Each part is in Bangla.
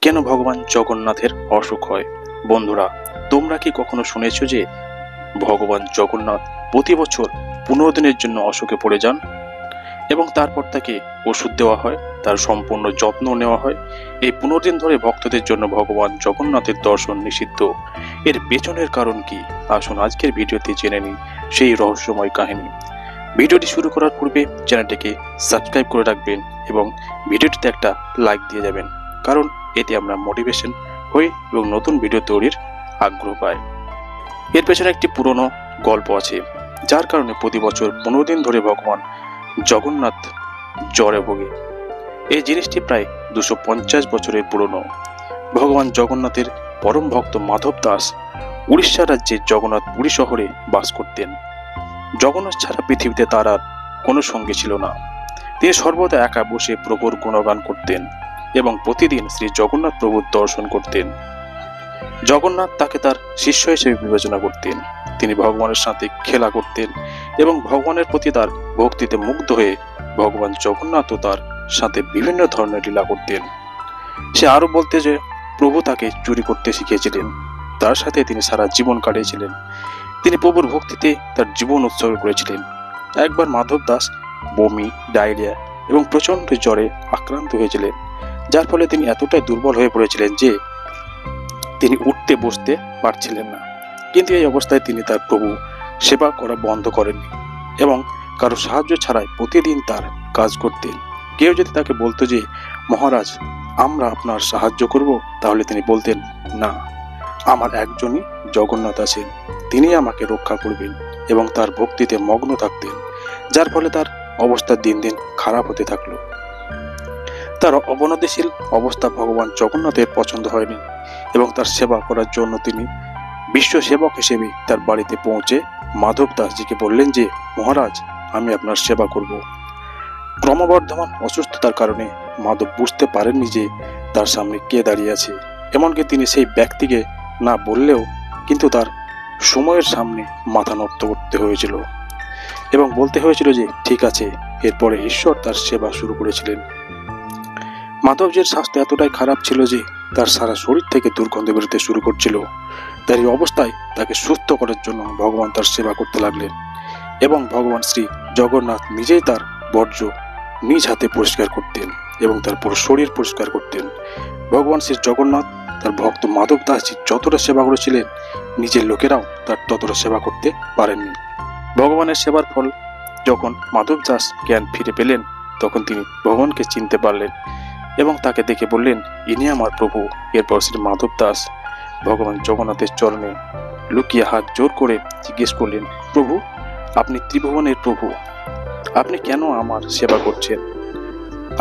কেন ভগবান জগন্নাথের অসুখ হয়? বন্ধুরা, তোমরা কি কখনো শুনেছো যে ভগবান জগন্নাথ প্রতি বছর 15 দিনের জন্য অসুখে পড়ে যান এবং তারপর তাকে ওষুধ দেওয়া হয়, তার সম্পূর্ণ যত্ন নেওয়া হয়? এই 15 দিন ধরে ভক্তদের জন্য ভগবান জগন্নাথের দর্শন নিষিদ্ধ। এর পেছনের কারণ কি? আসুন আজকের ভিডিওতে জেনে নিই সেই রহস্যময় কাহিনী। ভিডিওটি শুরু করার পূর্বে চ্যানেলটিকে সাবস্ক্রাইব করে রাখবেন এবং ভিডিওটিতে একটা লাইক দিয়ে যাবেন, কারণ এতে আমরা মোটিভেশন হই এবং নতুন ভিডিও তৈরির আগ্রহ পাই। এর পেছনে একটি পুরনো গল্প আছে, যার কারণে প্রতি বছর 15 দিন ধরে ভগবান জগন্নাথ জ্বরে ভোগে। এই জিনিসটি প্রায় 250 বছরের পুরনো। ভগবান জগন্নাথের পরম ভক্ত মাধব দাস উড়িষ্যা রাজ্যের জগন্নাথপুরী শহরে বাস করতেন। জগন্নাথ ছাড়া পৃথিবীতে তার আর কোনো সঙ্গী ছিল না। তিনি সর্বদা একা বসে প্রভুর গুণগান করতেন এবং প্রতিদিন শ্রী জগন্নাথ প্রভুর দর্শন করতেন। জগন্নাথ তাকে তার শিষ্য হিসেবে বিবেচনা করতেন। তিনি ভগবানের সাথে খেলা করতেন এবং ভগবানের প্রতি তার ভক্তিতে মুগ্ধ হয়ে ভগবান জগন্নাথও তার সাথে বিভিন্ন ধরনের লীলা করতেন। সে আরো বলতে যে প্রভু তাকে চুরি করতে শিখিয়েছিলেন, তার সাথে তিনি সারা জীবন কাটিয়েছিলেন। তিনি প্রভুর ভক্তিতে তার জীবন উৎসর্গ করেছিলেন। একবার মাধব দাস বমি, ডায়রিয়া এবং প্রচন্ড জ্বরে আক্রান্ত হয়েছিলেন, যার ফলে তিনি এতটাই দুর্বল হয়ে পড়েছিলেন যে তিনি উঠতে বসতে পারছিলেন না। কিন্তু এই অবস্থায় তিনি তার প্রভু সেবা করা বন্ধ করেননি এবং কারো সাহায্য ছাড়াই প্রতিদিন তার কাজ করতেন। কেউ যদি তাকে বলতো যে মহারাজ, আমরা আপনার সাহায্য করব, তাহলে তিনি বলতেন, না, আমার একজনই জগন্নাথ আছেন, তিনি আমাকে রক্ষা করবেন, এবং তার ভক্তিতে মগ্ন থাকতেন, যার ফলে তার অবস্থা দিন দিন খারাপ হতে থাকলো। তার অবনতিশীল অবস্থা ভগবান জগন্নাথের পছন্দ হয়নি এবং তার সেবা করার জন্য তিনি বিশ্ব সেবক হিসেবে তার বাড়িতে পৌঁছে মাধব দাসজিকে বললেন যে মহারাজ, আমি আপনার সেবা করব। ক্রমবর্ধমান অসুস্থতার কারণে মাধব বুঝতে পারেননি যে তার সামনে কে দাঁড়িয়ে আছে। এমনকি তিনি সেই ব্যক্তিকে না বললেও কিন্তু তার সময়ের সামনে মাথা নত করতে হয়েছিল এবং বলতে হয়েছিল যে ঠিক আছে। এরপরে ঈশ্বর তার সেবা শুরু করেছিলেন। মাধবজির স্বাস্থ্য এতটাই খারাপ ছিল যে তার সারা শরীর থেকে দুর্গন্ধ বেরোতে শুরু করছিল। তার এই অবস্থায় তাকে সুস্থ করার জন্য ভগবান তার সেবা করতে লাগলেন এবং ভগবান শ্রী জগন্নাথ নিজেই তার বর্জ্য নিজ হাতে পরিষ্কার করতেন এবং তার পুরো শরীর পরিষ্কার করতেন। ভগবান শ্রী জগন্নাথ তার ভক্ত মাধব দাসজি যতটা সেবা করেছিলেন, নিজের লোকেরাও তার ততটা সেবা করতে পারেননি। ভগবানের সেবার ফল যখন মাধব দাস জ্ঞান ফিরে পেলেন, তখন তিনি ভগবানকে চিনতে পারলেন এবং তাকে দেখে বললেন, ইনি আমার প্রভু। এরপর শ্রী মাধব দাস ভগবান জগন্নাথের চরণে লুকিয়ে হাত জোর করে জিজ্ঞেস করলেন, প্রভু, আপনি ত্রিভুবনের প্রভু, আপনি কেন আমার সেবা করছেন?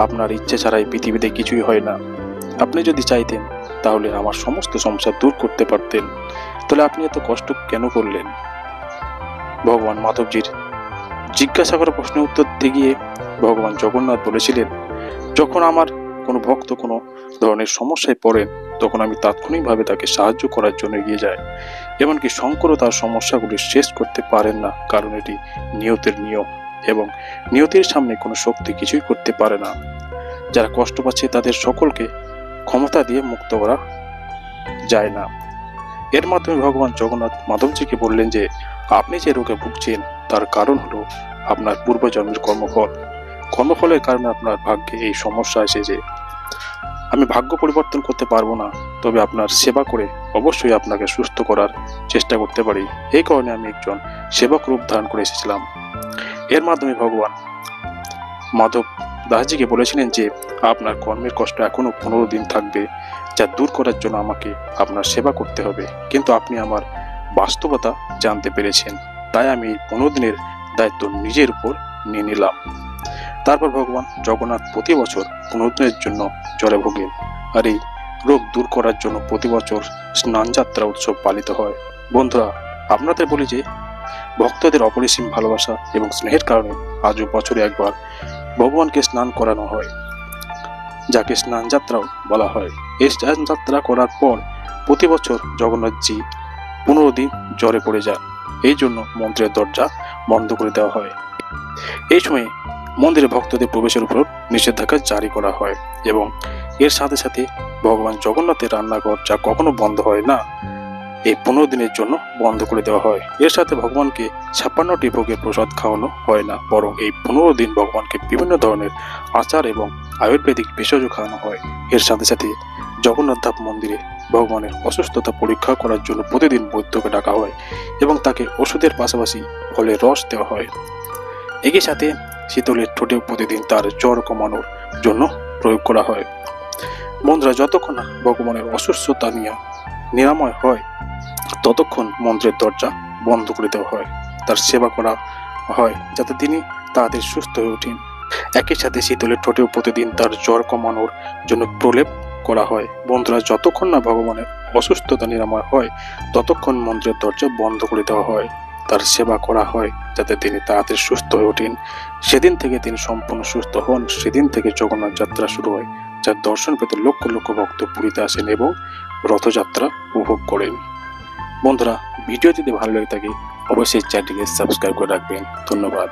আপনার ইচ্ছে ছাড়াই পৃথিবীতে কিছুই হয় না। আপনি যদি চাইতেন তাহলে আমার সমস্ত সমস্যা দূর করতে পারতেন, তাহলে আপনি এত কষ্ট কেন করলেন? ভগবান মাধবজির জিজ্ঞাসা করা প্রশ্নের উত্তর দিতে গিয়ে ভগবান জগন্নাথ বলেছিলেন, যখন আমার কোনো ভক্ত কোনো ধরনের সমস্যায় পড়েন, তখন আমি তাৎক্ষণিকভাবে তাকে সাহায্য করার জন্য এগিয়ে যাই। এমনকি শঙ্করও তার সমস্যাগুলি শেষ করতে পারেন না, কারণ এটি নিয়তির নিয়ম এবং নিয়তির সামনে কোনো শক্তি কিছুই করতে পারে না। যারা কষ্ট পাচ্ছে তাদের সকলকে ক্ষমতা দিয়ে মুক্ত করা যায় না। এর মাধ্যমে ভগবান জগন্নাথ মাধবজিকে বললেন যে আপনি যে রোগে ভুগছেন তার কারণ হলো আপনার পূর্বজন্মের কর্মফল। কর্মফলের কারণে আপনার ভাগ্যে এই সমস্যা এসেছে। আমি ভাগ্য পরিবর্তন করতে পারবো না, তবে আপনার সেবা করে অবশ্যই আপনাকে সুস্থ করার চেষ্টা করতে পারি। এই কারণে আমি একজন সেবক রূপ ধারণ করে এসেছিলাম। এর মাধ্যমে ভগবান মাধব দাসজিকে বলেছিলেন যে আপনার কর্মের কষ্ট এখনো 15 দিন থাকবে, যা দূর করার জন্য আমাকে আপনার সেবা করতে হবে। কিন্তু আপনি আমার বাস্তবতা জানতে পেরেছেন, তাই আমি এই 15 দিনের দায়িত্ব নিজের উপর নিয়ে নিলাম। তারপর ভগবান জগন্নাথ প্রতি বছর 15 দিনের জন্য জ্বরে ভোগেন, আর এই রোগ দূর করার জন্য প্রতি বছর স্নানযাত্রা উৎসব পালিত হয়। বন্ধুরা, আপনাদের বলি যে ভক্তদের অপরিসীম ভালোবাসা এবং স্নেহের কারণে আজও বছরে একবার ভগবানকে স্নান করানো হয়, যাকে স্নান যাত্রাও বলা হয়। এই স্নান যাত্রা করার পর প্রতি বছর জগন্নাথজি 15 দিন জ্বরে পড়ে যান। এই জন্য মন্দিরের দরজা বন্ধ করে দেওয়া হয়। এই সময়ে মন্দিরে ভক্তদের প্রবেশের উপর নিষেধাজ্ঞা জারি করা হয় এবং এর সাথে সাথে ভগবান জগন্নাথের রান্নাঘর যা কখনো বন্ধ হয় না, এই 15 দিনের জন্য বন্ধ করে দেওয়া হয়। এর সাথে ভগবানকে 56টি ভোগের প্রসাদ খাওয়ানো হয় না, বরং এই 15 দিন ভগবানকে বিভিন্ন ধরনের আচার এবং আয়ুর্বেদিক ভেষজ খাওয়ানো হয়। এর সাথে সাথে জগন্নাথ ধাম মন্দিরে ভগবানের অসুস্থতা পরীক্ষা করার জন্য প্রতিদিন বৈদ্যকে ডাকা হয় এবং তাকে ওষুধের পাশাপাশি ফলের রস দেওয়া হয়। একই সাথে শীতলের ঠোঁটেও প্রতিদিন তার জ্বর কমানোর জন্য প্রয়োগ করা হয়। বন্ধুরা, যতক্ষণ না ভগবানের অসুস্থতা নিরাময় হয় ততক্ষণ মন্দিরের দরজা বন্ধ করে দেওয়া হয়, তার সেবা করা হয় যাতে তিনি তাড়াতাড়ি সুস্থ হয়ে ওঠেন। একই সাথে শীতলের ঠোঁটেও প্রতিদিন তার জ্বর কমানোর জন্য প্রলেপ করা হয়। বন্ধুরা, যতক্ষণ না ভগবানের অসুস্থতা নিরাময় হয় ততক্ষণ মন্দিরের দরজা বন্ধ করে দেওয়া হয়, তার সেবা করা হয় যাতে তিনি তাড়াতাড়ি সুস্থ হয়ে ওঠেন। সেদিন থেকে তিনি সম্পূর্ণ সুস্থ হন। সেদিন থেকে জগন্নাথ যাত্রা শুরু হয়, যার দর্শন পেতে লক্ষ লক্ষ ভক্ত পুরীতে আসেন এবং রথযাত্রা উপভোগ করেন। বন্ধুরা, ভিডিও যদি ভালো লেগে থাকে অবশ্যই চ্যানেলটিকে সাবস্ক্রাইব করে রাখবেন। ধন্যবাদ।